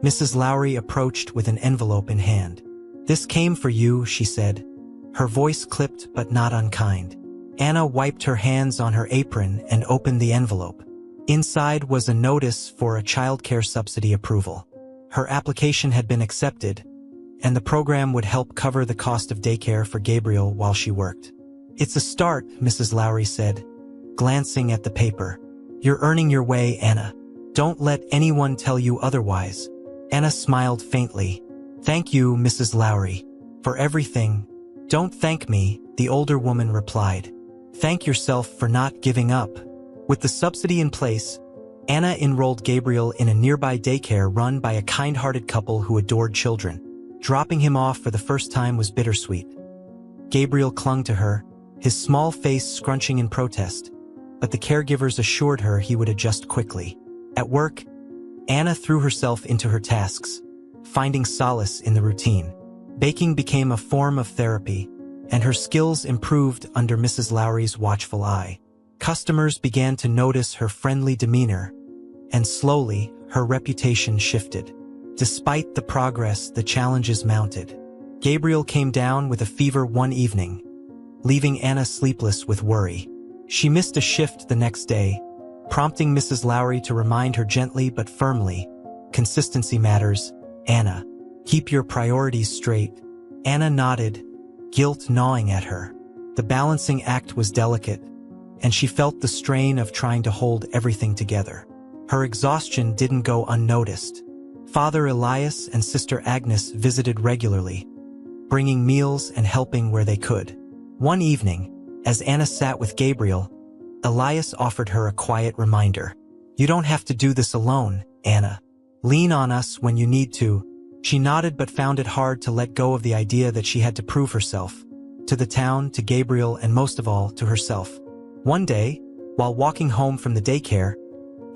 A: Mrs. Lowry approached with an envelope in hand. "This came for you," she said, her voice clipped but not unkind. Anna wiped her hands on her apron and opened the envelope. Inside was a notice for a childcare subsidy approval. Her application had been accepted, and the program would help cover the cost of daycare for Gabriel while she worked. "It's a start," Mrs. Lowry said, glancing at the paper. "You're earning your way, Anna. Don't let anyone tell you otherwise." Anna smiled faintly. "Thank you, Mrs. Lowry, for everything." "Don't thank me," the older woman replied. "Thank yourself for not giving up." With the subsidy in place, Anna enrolled Gabriel in a nearby daycare run by a kind-hearted couple who adored children. Dropping him off for the first time was bittersweet. Gabriel clung to her, his small face scrunching in protest, but the caregivers assured her he would adjust quickly. At work, Anna threw herself into her tasks, finding solace in the routine. Baking became a form of therapy, and her skills improved under Mrs. Lowry's watchful eye. Customers began to notice her friendly demeanor, and slowly, her reputation shifted. Despite the progress, the challenges mounted. Gabriel came down with a fever one evening, leaving Anna sleepless with worry. She missed a shift the next day, prompting Mrs. Lowry to remind her gently but firmly, "Consistency matters, Anna. Keep your priorities straight." Anna nodded, guilt gnawing at her. The balancing act was delicate, and she felt the strain of trying to hold everything together. Her exhaustion didn't go unnoticed. Father Elias and Sister Agnes visited regularly, bringing meals and helping where they could. One evening, as Anna sat with Gabriel, Elias offered her a quiet reminder. "You don't have to do this alone, Anna. Lean on us when you need to." She nodded but found it hard to let go of the idea that she had to prove herself, to the town, to Gabriel, and most of all, to herself. One day, while walking home from the daycare,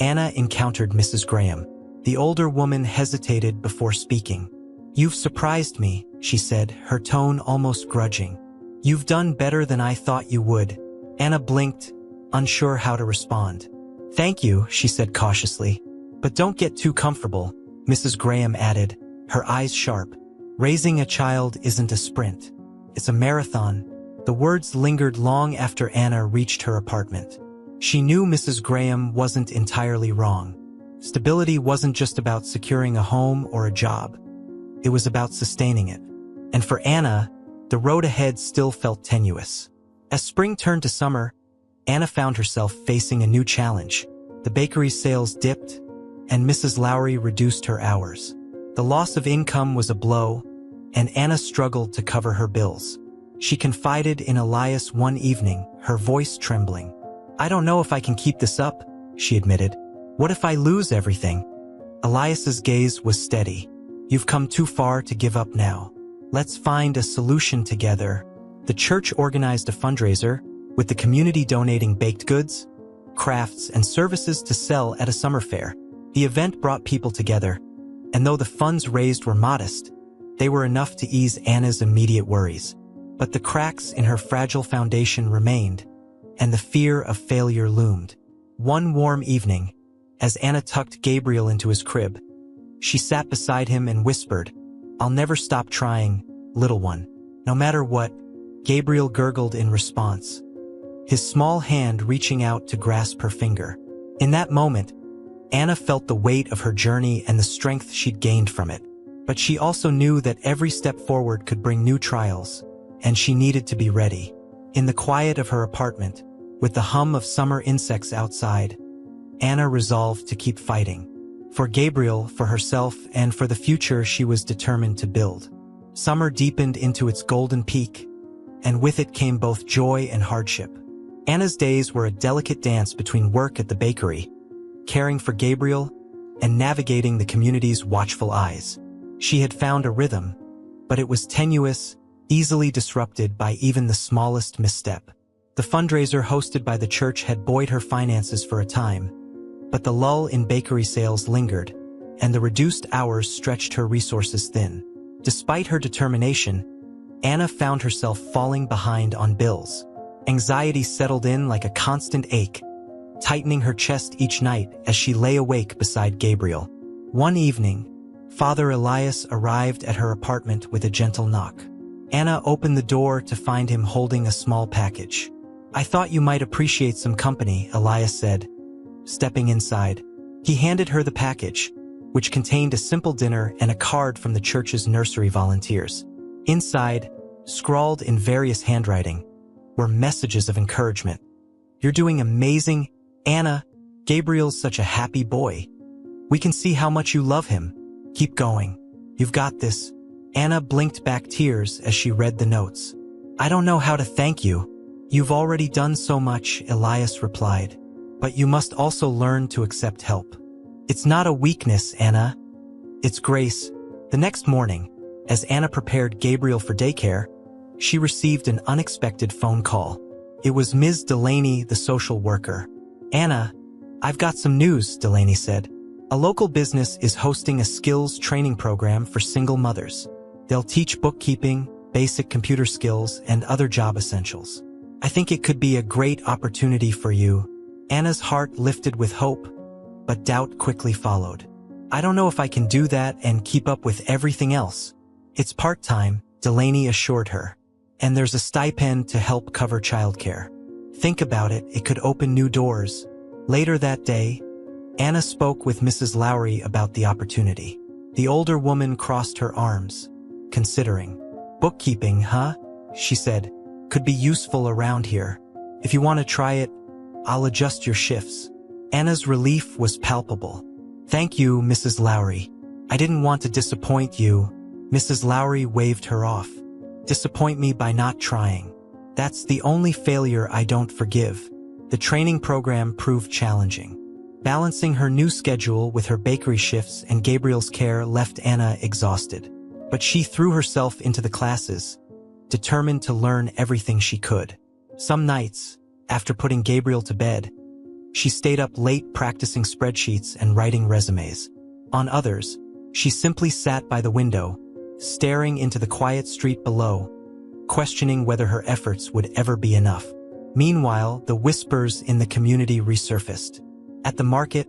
A: Anna encountered Mrs. Graham. The older woman hesitated before speaking. "You've surprised me," she said, her tone almost grudging. "You've done better than I thought you would." Anna blinked, unsure how to respond. "Thank you," she said cautiously. "But don't get too comfortable," Mrs. Graham added, her eyes sharp. "Raising a child isn't a sprint. It's a marathon." The words lingered long after Anna reached her apartment. She knew Mrs. Graham wasn't entirely wrong. Stability wasn't just about securing a home or a job. It was about sustaining it. And for Anna, the road ahead still felt tenuous. As spring turned to summer, Anna found herself facing a new challenge. The bakery's sales dipped, and Mrs. Lowry reduced her hours. The loss of income was a blow, and Anna struggled to cover her bills. She confided in Elias one evening, her voice trembling. "I don't know if I can keep this up," she admitted. "What if I lose everything?" Elias's gaze was steady. "You've come too far to give up now. Let's find a solution together." The church organized a fundraiser, with the community donating baked goods, crafts, and services to sell at a summer fair. The event brought people together, and though the funds raised were modest, they were enough to ease Anna's immediate worries. But the cracks in her fragile foundation remained, and the fear of failure loomed. One warm evening, as Anna tucked Gabriel into his crib, she sat beside him and whispered, "I'll never stop trying, little one." "No matter what," Gabriel gurgled in response, his small hand reaching out to grasp her finger. In that moment, Anna felt the weight of her journey and the strength she'd gained from it. But she also knew that every step forward could bring new trials, and she needed to be ready. In the quiet of her apartment, with the hum of summer insects outside, Anna resolved to keep fighting. For Gabriel, for herself, and for the future she was determined to build. Summer deepened into its golden peak, and with it came both joy and hardship. Anna's days were a delicate dance between work at the bakery, caring for Gabriel, and navigating the community's watchful eyes. She had found a rhythm, but it was tenuous, easily disrupted by even the smallest misstep. The fundraiser hosted by the church had buoyed her finances for a time, but the lull in bakery sales lingered, and the reduced hours stretched her resources thin. Despite her determination, Anna found herself falling behind on bills. Anxiety settled in like a constant ache, tightening her chest each night as she lay awake beside Gabriel. One evening, Father Elias arrived at her apartment with a gentle knock. Anna opened the door to find him holding a small package. "I thought you might appreciate some company," Elias said, stepping inside. He handed her the package, which contained a simple dinner and a card from the church's nursery volunteers. Inside, scrawled in various handwriting, were messages of encouragement. "You're doing amazing, Anna. Gabriel's such a happy boy. We can see how much you love him. Keep going. You've got this." Anna blinked back tears as she read the notes. "I don't know how to thank you. You've already done so much," Elias replied. But you must also learn to accept help. It's not a weakness, Anna. It's grace. The next morning, as Anna prepared Gabriel for daycare, she received an unexpected phone call. It was Ms. Delaney, the social worker. Anna, I've got some news, Delaney said. A local business is hosting a skills training program for single mothers. They'll teach bookkeeping, basic computer skills, and other job essentials. I think it could be a great opportunity for you. Anna's heart lifted with hope, but doubt quickly followed. I don't know if I can do that and keep up with everything else. It's part-time, Delaney assured her. And there's a stipend to help cover childcare. Think about it, it could open new doors. Later that day, Anna spoke with Mrs. Lowry about the opportunity. The older woman crossed her arms, considering. Bookkeeping, huh? She said. Could be useful around here. If you want to try it, I'll adjust your shifts. Anna's relief was palpable. Thank you, Mrs. Lowry. I didn't want to disappoint you. Mrs. Lowry waved her off. Disappoint me by not trying. That's the only failure I don't forgive. The training program proved challenging. Balancing her new schedule with her bakery shifts and Gabriel's care left Anna exhausted. But she threw herself into the classes, determined to learn everything she could. Some nights, after putting Gabriel to bed, she stayed up late practicing spreadsheets and writing resumes. On others, she simply sat by the window, staring into the quiet street below, questioning whether her efforts would ever be enough. Meanwhile, the whispers in the community resurfaced. At the market,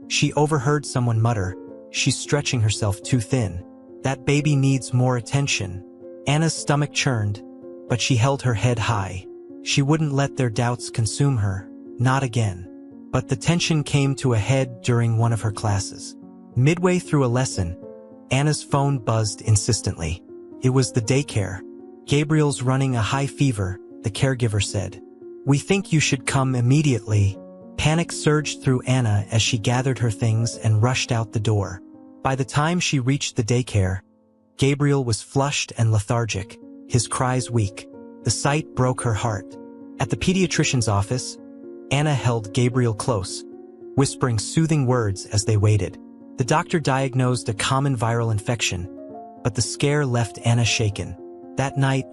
A: she overheard someone mutter, "She's stretching herself too thin. That baby needs more attention." Anna's stomach churned, but she held her head high. She wouldn't let their doubts consume her, not again. But the tension came to a head during one of her classes. Midway through a lesson, Anna's phone buzzed insistently. It was the daycare. "Gabriel's running a high fever," the caregiver said. "We think you should come immediately." Panic surged through Anna as she gathered her things and rushed out the door. By the time she reached the daycare, Gabriel was flushed and lethargic, his cries weak. The sight broke her heart. At the pediatrician's office, Anna held Gabriel close, whispering soothing words as they waited. The doctor diagnosed a common viral infection, but the scare left Anna shaken. That night,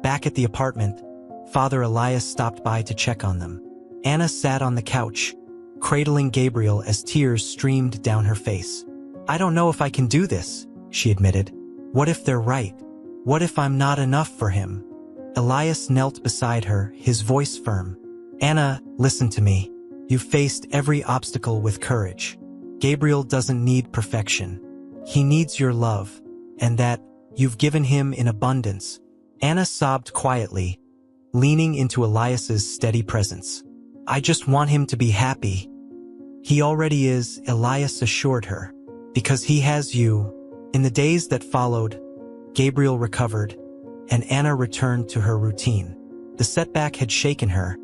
A: back at the apartment, Father Elias stopped by to check on them. Anna sat on the couch, cradling Gabriel as tears streamed down her face. "I don't know if I can do this," she admitted. "What if they're right? What if I'm not enough for him?" Elias knelt beside her, his voice firm. "Anna, listen to me. You've faced every obstacle with courage. Gabriel doesn't need perfection. He needs your love, and that you've given him in abundance." Anna sobbed quietly, leaning into Elias's steady presence. "I just want him to be happy." "He already is," Elias assured her, "because he has you." In the days that followed, Gabriel recovered, and Anna returned to her routine. The setback had shaken her,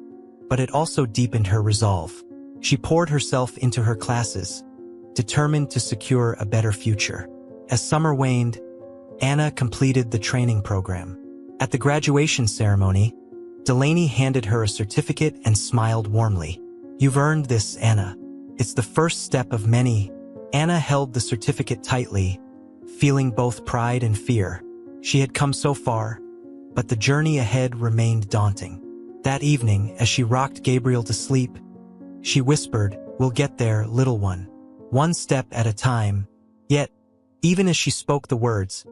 A: but it also deepened her resolve. She poured herself into her classes, determined to secure a better future. As summer waned, Anna completed the training program. At the graduation ceremony, Delaney handed her a certificate and smiled warmly. "You've earned this, Anna. It's the first step of many." Anna held the certificate tightly, feeling both pride and fear. She had come so far, but the journey ahead remained daunting. That evening, as she rocked Gabriel to sleep, she whispered, "We'll get there, little one. One step at a time." Yet, even as she spoke the words,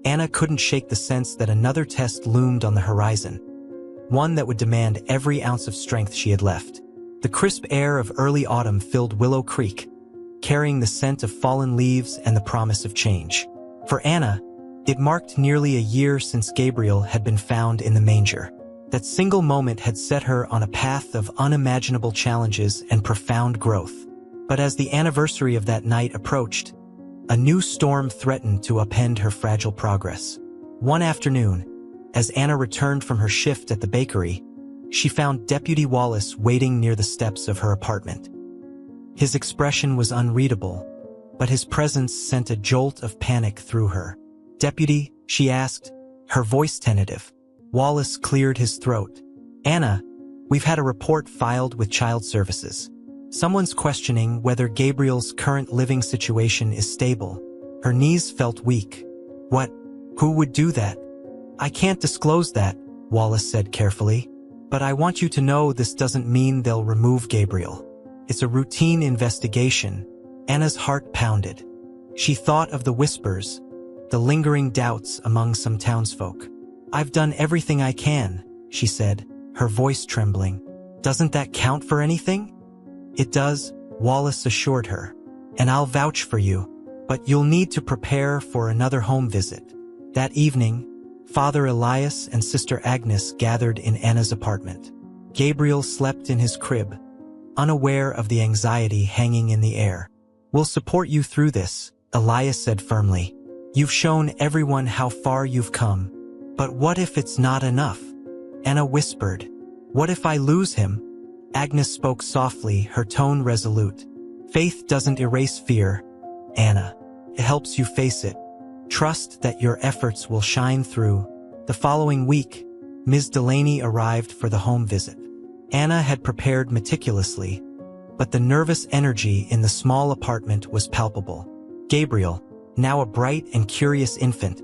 A: Anna couldn't shake the sense that another test loomed on the horizon, one that would demand every ounce of strength she had left. The crisp air of early autumn filled Willow Creek, carrying the scent of fallen leaves and the promise of change. For Anna, it marked nearly a year since Gabriel had been found in the manger. That single moment had set her on a path of unimaginable challenges and profound growth. But as the anniversary of that night approached, a new storm threatened to upend her fragile progress. One afternoon, as Anna returned from her shift at the bakery, she found Deputy Wallace waiting near the steps of her apartment. His expression was unreadable, but his presence sent a jolt of panic through her. "Deputy," she asked, her voice tentative. Wallace cleared his throat. "Anna, we've had a report filed with Child Services. Someone's questioning whether Gabriel's current living situation is stable. Her knees felt weak. What? Who would do that? I can't disclose that, Wallace said carefully. But I want you to know this doesn't mean they'll remove Gabriel. It's a routine investigation. Anna's heart pounded. She thought of the whispers, the lingering doubts among some townsfolk. I've done everything I can, she said, her voice trembling. Doesn't that count for anything? It does, Wallace assured her. And I'll vouch for you, but you'll need to prepare for another home visit. That evening, Father Elias and Sister Agnes gathered in Anna's apartment. Gabriel slept in his crib, unaware of the anxiety hanging in the air. We'll support you through this, Elias said firmly. You've shown everyone how far you've come. But what if it's not enough? Anna whispered. What if I lose him? Agnes spoke softly, her tone resolute. Faith doesn't erase fear, Anna. It helps you face it. Trust that your efforts will shine through. The following week, Ms. Delaney arrived for the home visit. Anna had prepared meticulously, but the nervous energy in the small apartment was palpable. Gabriel, now a bright and curious infant,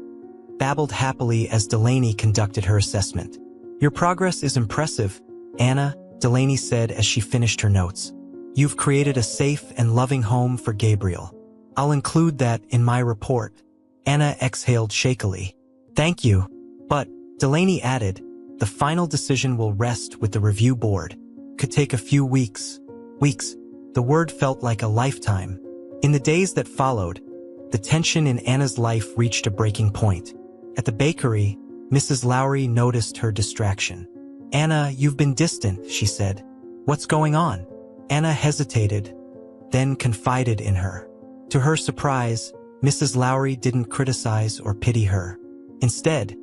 A: babbled happily as Delaney conducted her assessment. Your progress is impressive, Anna, Delaney said as she finished her notes. You've created a safe and loving home for Gabriel. I'll include that in my report. Anna exhaled shakily. Thank you. But, Delaney added, the final decision will rest with the review board. Could take a few weeks. Weeks. The word felt like a lifetime. In the days that followed, the tension in Anna's life reached a breaking point. At the bakery, Mrs. Lowry noticed her distraction. Anna, you've been distant, she said. What's going on? Anna hesitated, then confided in her. To her surprise, Mrs. Lowry didn't criticize or pity her. Instead,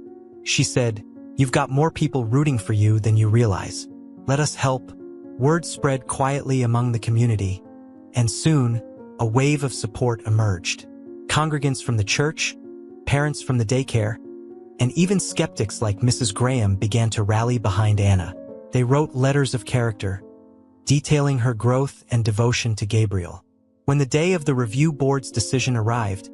A: she said, You've got more people rooting for you than you realize. Let us help. Word spread quietly among the community, and soon, a wave of support emerged. Congregants from the church, parents from the daycare, and even skeptics like Mrs. Graham began to rally behind Anna. They wrote letters of character, detailing her growth and devotion to Gabriel. When the day of the review board's decision arrived,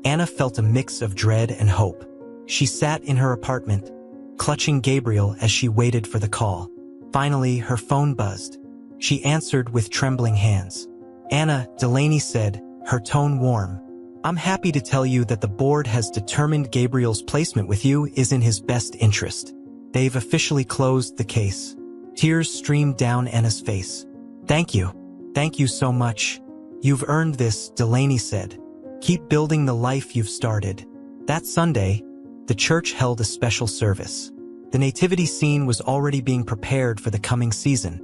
A: Anna felt a mix of dread and hope. She sat in her apartment, clutching Gabriel as she waited for the call. Finally, her phone buzzed. She answered with trembling hands. Anna, Delaney said, her tone warm. I'm happy to tell you that the board has determined Gabriel's placement with you is in his best interest. They've officially closed the case. Tears streamed down Anna's face. Thank you. Thank you so much. You've earned this, Delaney said. Keep building the life you've started. That Sunday, the church held a special service. The nativity scene was already being prepared for the coming season,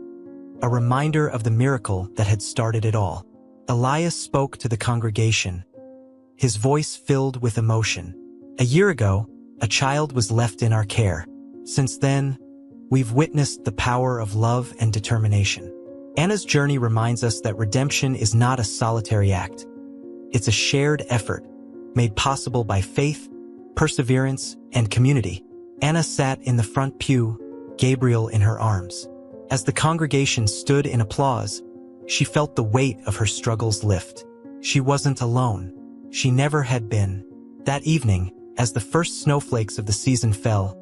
A: a reminder of the miracle that had started it all. Elias spoke to the congregation, his voice filled with emotion. A year ago, a child was left in our care. Since then, we've witnessed the power of love and determination. Anna's journey reminds us that redemption is not a solitary act. It's a shared effort, made possible by faith, perseverance, and community. Anna sat in the front pew, Gabriel in her arms. As the congregation stood in applause, she felt the weight of her struggles lift. She wasn't alone. She never had been. That evening, as the first snowflakes of the season fell,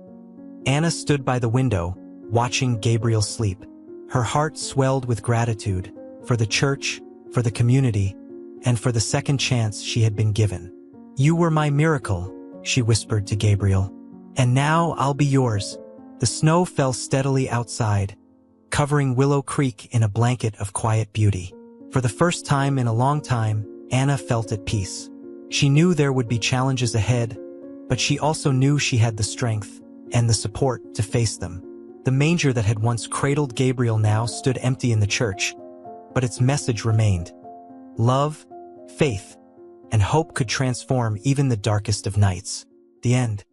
A: Anna stood by the window, watching Gabriel sleep. Her heart swelled with gratitude for the church, for the community, and for the second chance she had been given. You were my miracle, she whispered to Gabriel. And now I'll be yours. The snow fell steadily outside, covering Willow Creek in a blanket of quiet beauty. For the first time in a long time, Anna felt at peace. She knew there would be challenges ahead, but she also knew she had the strength and the support to face them. The manger that had once cradled Gabriel now stood empty in the church, but its message remained. Love, faith, and hope could transform even the darkest of nights. The end.